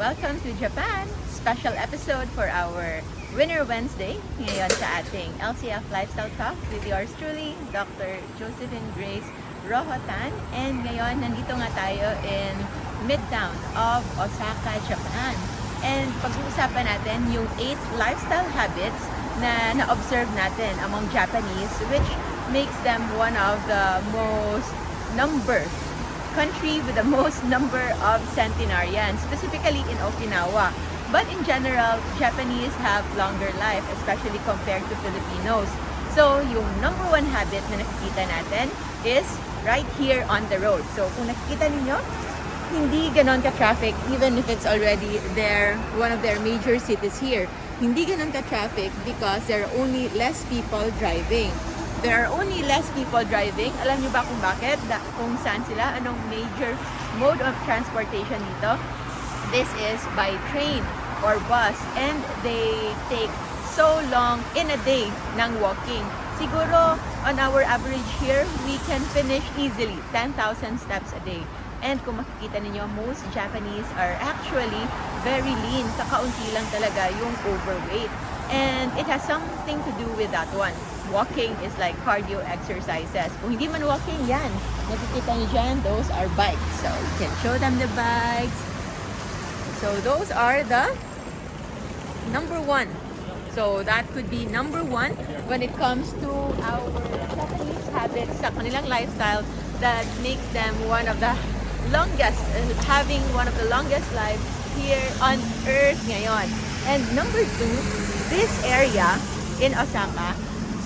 Welcome to Japan! Special episode for our Winter Wednesday ngayon sa ating LCF Lifestyle Talk with yours truly, Dr. Josephine Grace Rohotan. And ngayon, nandito nga tayo in Midtown of Osaka, Japan. And pag-uusapan natin yung 8 lifestyle habits na na-observe natin among Japanese, which makes them one of the most country with the most number of centenarians, specifically in Okinawa. But in general, Japanese have longer life, especially compared to Filipinos. So, yung number 1 habit na nakikita natin is right here on the road. So, kung nakikita ninyo, hindi ganon ka-traffic, even if it's already one of their major cities here. Hindi ganon ka-traffic because there are only less people driving. There are only less people driving. Alam niyo ba kung bakit? Kung saan sila? Anong major mode of transportation dito? This is by train or bus. And they take so long in a day ng walking. Siguro, on our average here, we can finish easily 10,000 steps a day. And kung makikita ninyo, most Japanese are actually very lean. Kakaunti lang talaga yung overweight. And it has something to do with that one. Walking is like cardio exercises. Kung hindi man walking, yan. Nakikita niyo dyan, those are bikes. So, you can show them the bikes. So, those are the number 1. So, that could be number 1 when it comes to our Japanese habits sa kanilang lifestyle that makes them one of the longest, having one of the longest lives here on Earth ngayon. And number 2, this area in Osaka,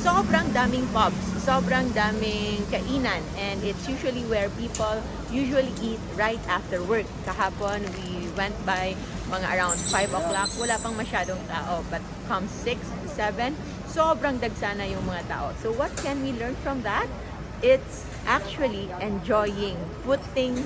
sobrang daming pubs, sobrang daming kainan, and it's usually where people usually eat right after work. Kahapon, we went by mga around 5 o'clock, wala pang masyadong tao, but come 6, 7, sobrang dagsana yung mga tao. So what can we learn from that? It's actually enjoying, putting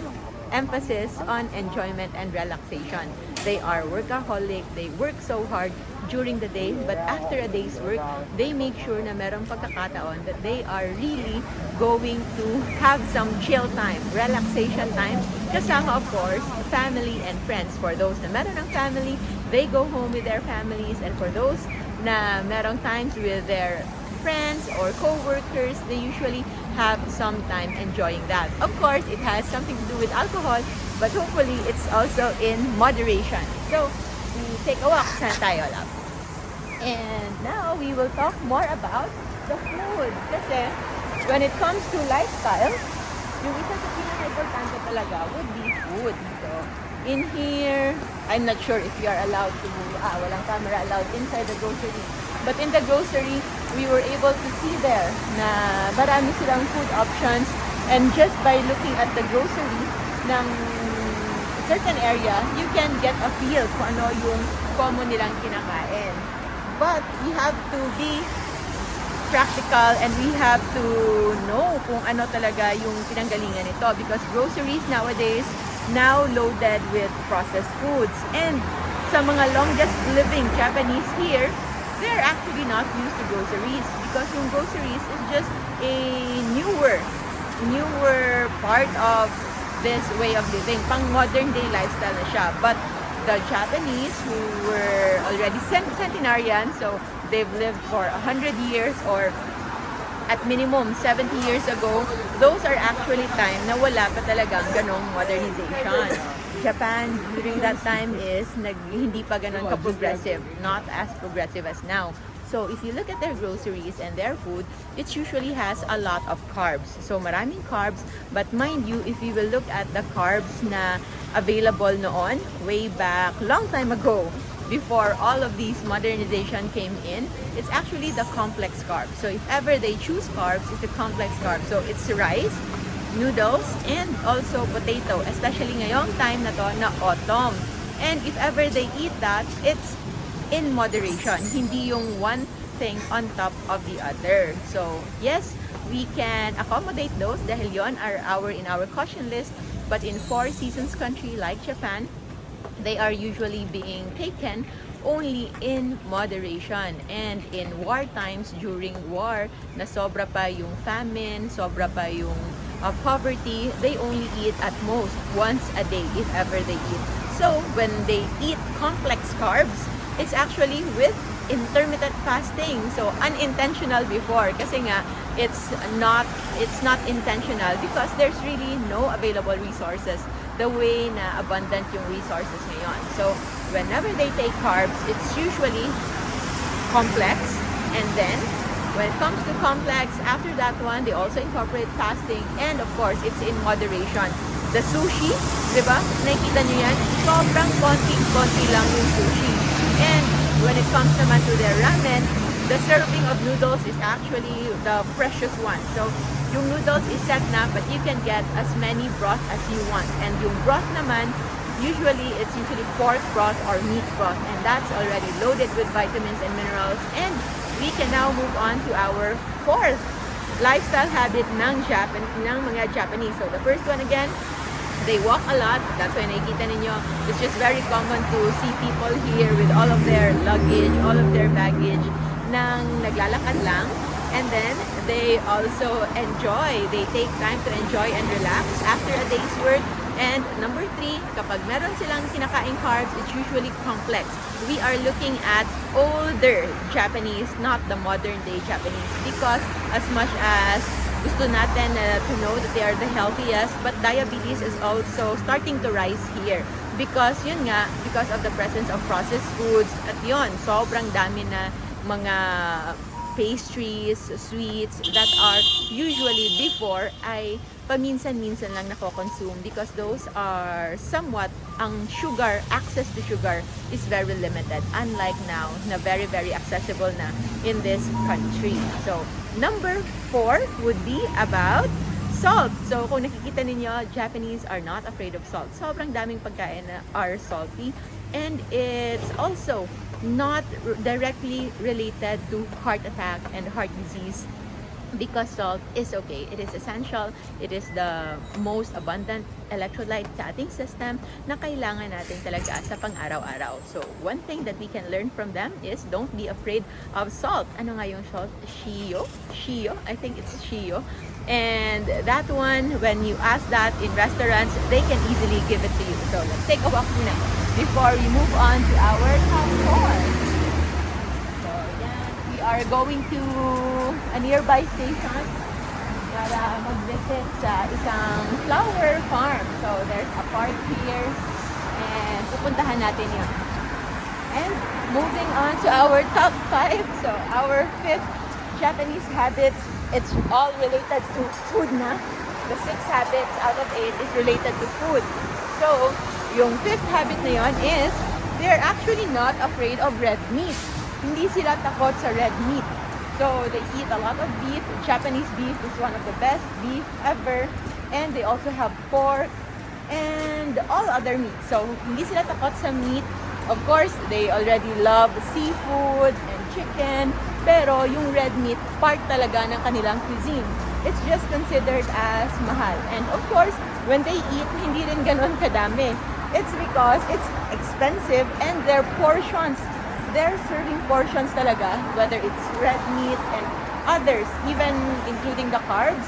emphasis on enjoyment and relaxation. They are workaholic, they work so hard during the day, but after a day's work, they make sure na merong pagkakataon that they are really going to have some chill time, relaxation time, kasama of course, family and friends. For those na meron ng family, they go home with their families, and for those na merong times with their friends or co-workers, they usually have some time enjoying that. Of course, it has something to do with alcohol, but hopefully it's also in moderation. So, we take a walk. Saan tayo lang? And now, we will talk more about the food. Kasi, when it comes to lifestyle, yung isa sa pinaka-importante talaga would be food. So, in here, I'm not sure if you are allowed to, walang camera allowed inside the grocery. But in the grocery, we were able to see there na marami silang food options. And just by looking at the grocery ng certain area, you can get a feel kung ano yung common nilang kinakain. But we have to be practical and we have to know kung ano talaga yung pinanggalingan nito, because groceries nowadays now loaded with processed foods. And sa mga longest living Japanese here, they're actually not used to groceries, because yung groceries is just a newer part of this way of living. Pang modern day lifestyle na siya. But the Japanese who were already centenarians, so they've lived for 100 years or at minimum 70 years ago, those are actually time na wala pa talagang ganong modernization. Japan during that time is hindi pa ganon ka-progressive, not as progressive as now. So if you look at their groceries and their food, it usually has a lot of carbs. So maraming carbs, but mind you, if you will look at the carbs na available noon, way back, long time ago, before all of these modernization came in, it's actually the complex carbs. So if ever they choose carbs, it's the complex carbs. So it's rice, noodles, and also potato, especially ngayong time na to na autumn. And if ever they eat that, it's in moderation, hindi yung one thing on top of the other. So yes, we can accommodate those dahil yon are in our caution list, but in 4 seasons country like Japan, they are usually being taken only in moderation. And in war times, during war, na sobra pa yung famine, sobra pa yung poverty, they only eat at most once a day if ever they eat. So when they eat complex carbs, it's actually with intermittent fasting. So unintentional before kasi nga it's not intentional because there's really no available resources the way na abundant yung resources ngayon. So whenever they take carbs, it's usually complex, and then when it comes to complex, after that one, they also incorporate fasting, and of course, it's in moderation. The sushi, di ba? Nakikita nyo yan? Sobrang konti lang yung sushi. And when it comes naman to their ramen, the serving of noodles is actually the precious one. So, yung noodles is set na, but you can get as many broth as you want. And yung broth naman, it's usually pork broth or meat broth, and that's already loaded with vitamins and minerals. And we can now move on to our fourth lifestyle habit ng mga Japanese. So the first one again, they walk a lot. That's why nakikita ninyo, it's just very common to see people here with all of their luggage, all of their baggage, nang naglalakad lang. And then they also they take time to enjoy and relax after a day's work. And number 3, kapag meron silang kinakain carbs, it's usually complex. We are looking at older Japanese, not the modern day Japanese, because as much as gusto natin to know that they are the healthiest, but diabetes is also starting to rise here. Because because of the presence of processed foods, at yun, sobrang dami na mga pastries, sweets that are usually before ay paminsan-minsan lang nako-consume because those are somewhat, ang access to sugar is very limited, unlike now na very, very accessible na in this country. So, number 4 would be about salt. So, kung nakikita ninyo, Japanese are not afraid of salt. Sobrang daming pagkain na are salty, and it's also not directly related to heart attack and heart disease because salt is okay. It is essential. It is the most abundant electrolyte sa ating system na kailangan natin talaga sa pang-araw-araw. So, one thing that we can learn from them is don't be afraid of salt. Ano nga yung salt? Shio? I think it's shio. And that one, when you ask that in restaurants, they can easily give it to you. So, let's take a walk muna before we move on to our top 4. So, yan. We are going to a nearby station para mag-visit sa isang flower farm. So, there's a park here and pupuntahan natin yun. And moving on to our top 5. So, our 5th Japanese habit, it's all related to food na. The 6 habits out of 8 is related to food. So, yung 5th habit na yun is they're actually not afraid of red meat. Hindi sila takot sa red meat. So, they eat a lot of beef. Japanese beef is one of the best beef ever. And they also have pork and all other meat. So, hindi sila takot sa meat. Of course, they already love seafood and chicken. Pero yung red meat, part talaga ng kanilang cuisine. It's just considered as mahal. And of course, when they eat, hindi rin ganun kadami. It's because it's expensive and their portions, their serving portions talaga, whether it's red meat and others, even including the carbs,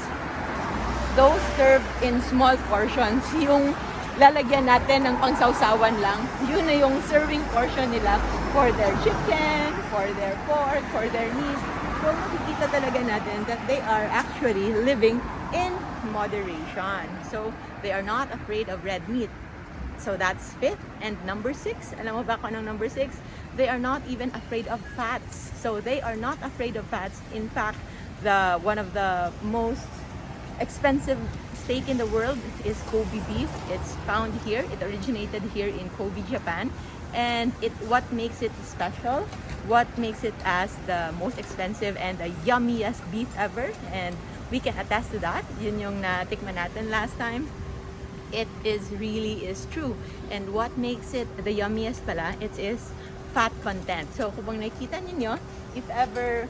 those served in small portions. Yung lalagyan natin ng pangsawsawan lang, yun na yung serving portion nila for their chicken, for their pork, for their meat. So makikita talaga natin that they are actually living in moderation. So they are not afraid of red meat. So that's 5th. And number 6, alam mo ba kung anong number 6? They are not even afraid of fats. So they are not afraid of fats. In fact, one of the most expensive steak in the world is Kobe beef. It's found here. It originated here in Kobe, Japan. And what makes it special, what makes it as the most expensive and the yummiest beef ever, and we can attest to that. Yun yung natikman natin last time. It really is true. And what makes it the yummiest pala, it is fat content. So kung nakita niyo, if ever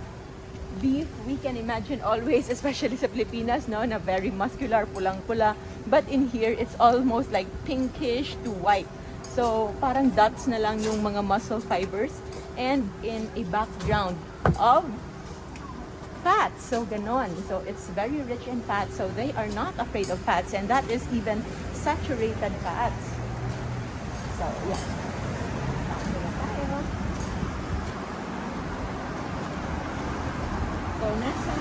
beef, we can imagine always, especially sa Pilipinas, no, na very muscular, pulang-pula. But in here, it's almost like pinkish to white. So, parang dots na lang yung mga muscle fibers and in a background of fats. So, ganon. So, it's very rich in fats. So, they are not afraid of fats, and that is even saturated fats. So, yeah. So, nasa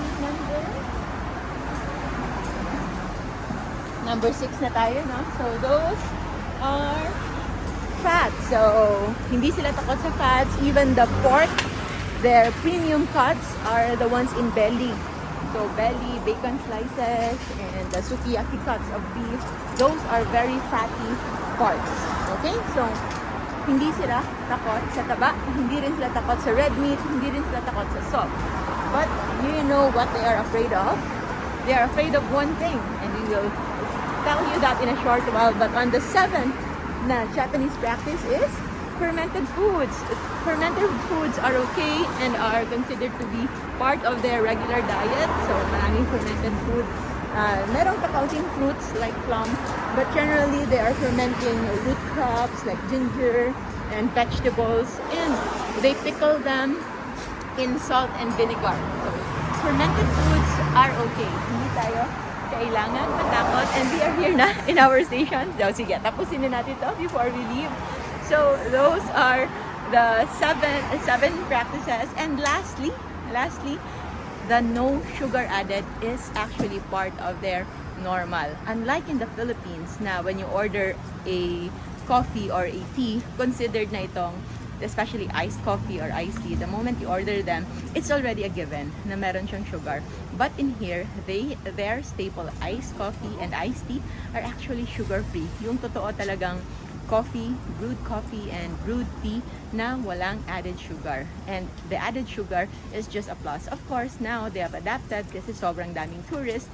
number 6 na tayo, no? So, those are fats. So, hindi sila takot sa fats. Even the pork, their premium cuts are the ones in belly. So, belly, bacon slices, and the sukiyaki cuts of beef. Those are very fatty parts. Okay? So, hindi sila takot sa taba. Hindi rin sila takot sa red meat. Hindi rin sila takot sa salt. But, you know what they are afraid of? They are afraid of one thing. And we will tell you that in a short while. But on the 7th na Japanese practice is fermented foods. Fermented foods are okay and are considered to be part of their regular diet. So, maraming fermented food. Merong kakaunting fruits like plum. But generally, they are fermenting root crops like ginger and vegetables. And they pickle them in salt and vinegar. So, fermented foods are okay. Hindi tayo kailangan matakot. And we are here na in our station. So, sige, tapusin na natin to before we leave. So, those are the seven practices. And lastly, the no sugar added is actually part of their normal. Unlike in the Philippines na when you order a coffee or a tea, considered na itong especially iced coffee or iced tea, the moment you order them, it's already a given na meron siyang sugar. But in here, their staple iced coffee and iced tea are actually sugar-free. Yung totoo talagang coffee, and brewed tea na walang added sugar. And the added sugar is just a plus. Of course, now they have adapted kasi sobrang daming tourists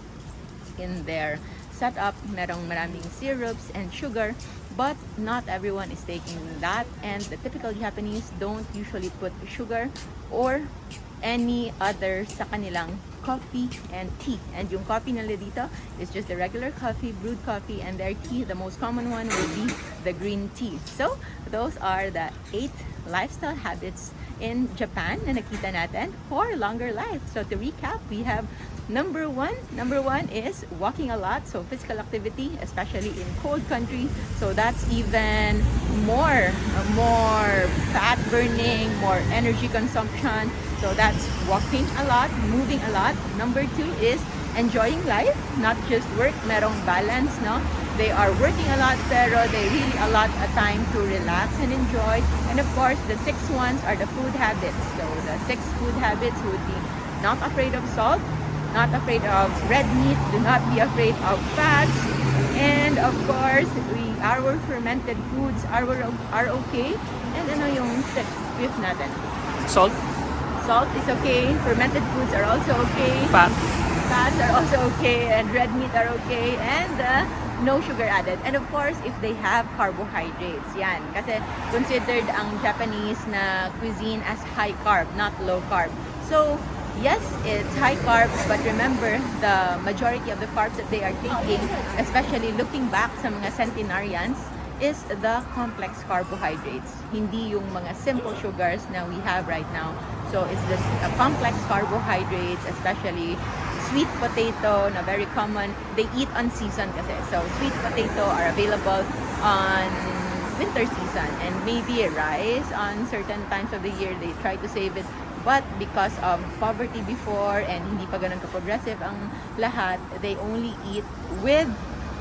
in their setup. Merong maraming syrups and sugar. But not everyone is taking that, and the typical Japanese don't usually put sugar or any other sa kanilang coffee and tea. And yung coffee nila dito is just the regular coffee, brewed coffee, and their tea, the most common one will be the green tea. So, those are the 8 lifestyle habits in Japan na nakita natin for longer life. So, to recap, we have Number one is walking a lot, so physical activity, especially in cold country. So that's even more fat burning, more energy consumption. So that's walking a lot, moving a lot. Number 2 is enjoying life, not just work. Merong balance, no? They are working a lot, pero they really allot a time to relax and enjoy. And of course, the 6 ones are the food habits. So the 6 food habits would be not afraid of salt, not afraid of red meat, do not be afraid of fats, and of course, our fermented foods are okay. And ano yung 5th natin? Salt? Salt is okay, fermented foods are also okay, fats are also okay, and red meat are okay, and no sugar added. And of course, if they have carbohydrates, yan. Kasi considered ang Japanese na cuisine as high carb, not low carb. So, yes, it's high carbs, but remember, the majority of the carbs that they are taking, especially looking back sa mga centenarians, is the complex carbohydrates. Hindi yung mga simple sugars na we have right now. So it's the complex carbohydrates, especially sweet potato, na very common. They eat on season kasi. So sweet potato are available on winter season, and maybe rice on certain times of the year. They try to save it. But because of poverty before and hindi pa ganun ka-progressive ang lahat, they only eat with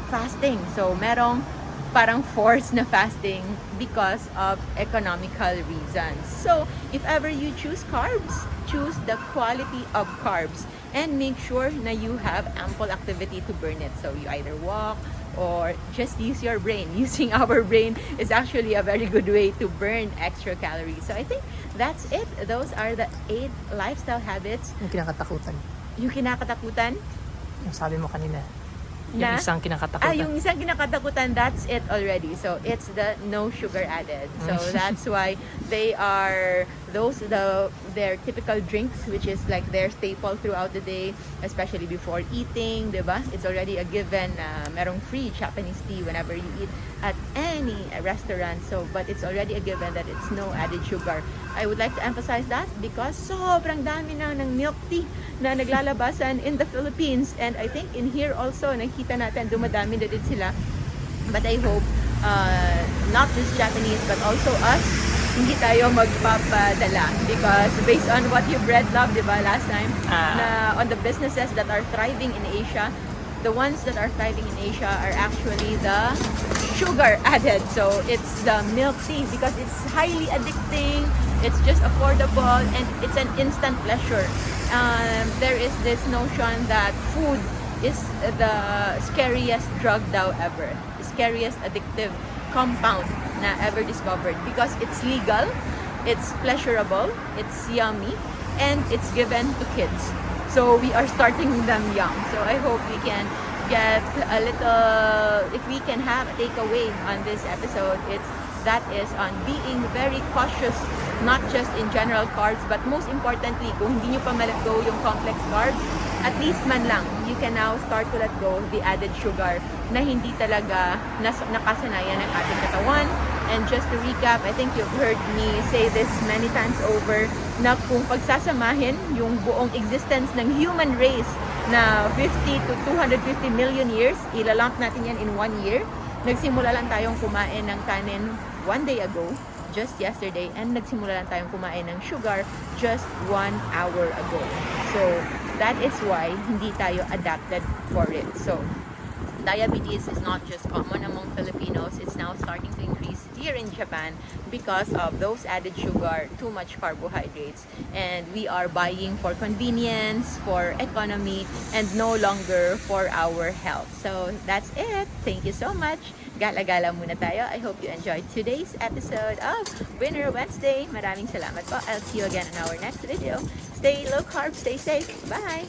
fasting. So, merong parang forced na fasting because of economical reasons. So, if ever you choose carbs, choose the quality of carbs and make sure na you have ample activity to burn it. So, you either walk or just use your brain. Using our brain is actually a very good way to burn extra calories. So I think that's it. Those are the 8 lifestyle habits. Yung kinakatakutan. Yung kinakatakutan? Yung sabi mo kanina. Yung isang kinakatakutan. Yung isang kinakatakutan, that's it already. So it's the no sugar added. So that's why they are their typical drinks, which is like their staple throughout the day, especially before eating, diba? It's already a given na merong free Japanese tea whenever you eat at any restaurant. So, but it's already a given that it's no added sugar. I would like to emphasize that because sobrang dami na ng milk tea na naglalabasan in the Philippines, and I think in here also nakita natin dumadami na din sila. But I hope not just Japanese but also us, hindi tayo magpapadala because based on what you've read, love, di ba, last time, na on the businesses that are thriving in Asia, the ones that are thriving in Asia are actually the sugar added. So it's the milk tea because it's highly addicting, it's just affordable, and it's an instant pleasure. There is this notion that food is the scariest drug daw ever, the scariest addictive compound na ever discovered because it's legal, it's pleasurable, it's yummy, and it's given to kids. So we are starting them young. So I hope we can get a little, if we can have a takeaway on this episode, that is on being very cautious, not just in general carbs, but most importantly, kung hindi nyo pa ma-let go yung complex carbs, at least man lang, you can now start to let go the added sugar na hindi talaga nakasanayan ng ating katawan. And just to recap, I think you've heard me say this many times over, na kung pagsasamahin yung buong existence ng human race na 50 to 250 million years, ilalump natin yan in 1 year. Nagsimula lang tayong kumain ng kanin 1 day ago, just yesterday, and nagsimula lang tayong kumain ng sugar just 1 hour ago. So, that is why hindi tayo adapted for it. So, diabetes is not just common among Filipinos, it's now starting to increase here in Japan because of those added sugar, too much carbohydrates, and we are buying for convenience, for economy, and no longer for our health. So that's it. Thank you so much. Gala-gala muna tayo. I hope you enjoyed today's episode of Winner Wednesday. Maraming salamat po. I'll see you again in our next video. Stay low carb, stay safe. Bye!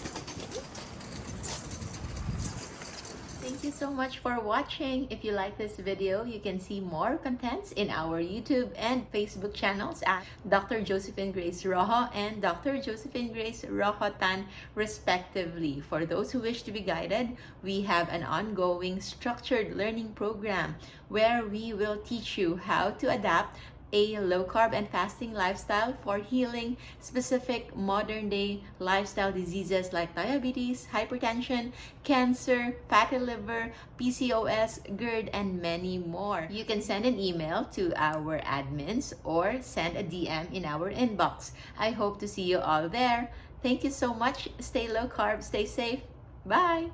Thank you so much for watching. If you like this video, you can see more contents in our YouTube and Facebook channels at Dr. Josephine Grace Rojo and Dr. Josephine Grace Rojo Tan, respectively. For those who wish to be guided, we have an ongoing structured learning program where we will teach you how to adapt a low-carb and fasting lifestyle for healing specific modern-day lifestyle diseases like diabetes, hypertension, cancer, fatty liver, PCOS, GERD, and many more. You can send an email to our admins or send a DM in our inbox. I hope to see you all there. Thank you so much. Stay low-carb, stay safe. Bye!